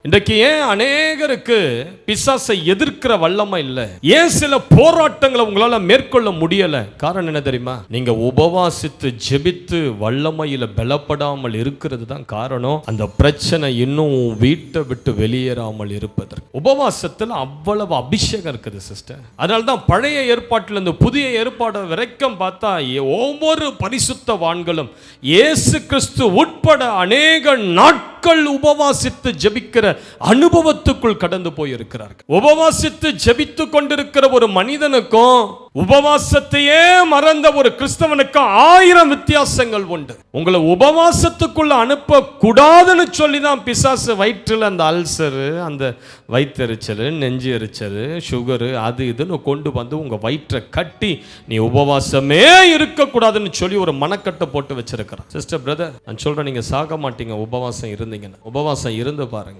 இன்றைக்கு ஏன் அநேகருக்கு பிசாசை எதிர்க்கிற வல்லமை இல்லை? ஏன் சில போராட்டங்களை உங்களால மேற்கொள்ள முடியல? காரணம் என்ன தெரியுமா? நீங்க உபவாசித்து ஜெபித்து வல்லமையில பலப்படாமல் இருக்கிறது தான் காரணம். அந்த பிரச்சனை இன்னும் வீட்டை விட்டு வெளியேறாமல் இருப்பதற்கு உபவாசத்தில் அவ்வளவு அபிஷேகம் இருக்குது சிஸ்டர். அதனால தான் பழைய ஏற்பாட்டில் இருந்து புதிய ஏற்பாடு வரைக்கும் பார்த்தா ஒவ்வொரு பரிசுத்தவான்களும் இயேசு கிறிஸ்து உட்பட அநேக நாட்கள் உபவாசித்து ஜெபிக்கிற அனுபவத்துக்குள் கடந்து போயிருக்கிறார்கள். உபவாசித்து ஜெபித்து கொண்டிருக்கிற ஒரு மனிதனுக்கும் உபவாசத்தையே மறந்த ஒரு கிறிஸ்தவனுக்கும் 1000 வித்தியாசங்கள் உண்டு. உங்களை உபவாசத்துக்குள்ள அனுப்ப கூடாதுன்னு சொல்லி தான் பிசாசு வயிற்றில் அந்த அல்சரு, அந்த வயிற்றெரிச்சல், நெஞ்சு எரிச்சல், சுகரு, அது இதுன்னு கொண்டு வந்து உங்க வயிற்றை கட்டி நீ உபவாசமே இருக்கக்கூடாதுன்னு சொல்லி ஒரு மனக்கட்டை போட்டு வச்சிருக்கிறான். சிஸ்டர், பிரதர், நான் சொல்றேன், நீங்க சாக மாட்டீங்க உபவாசம் இருந்தீங்கன்னா. உபவாசம் இருந்து பாருங்க.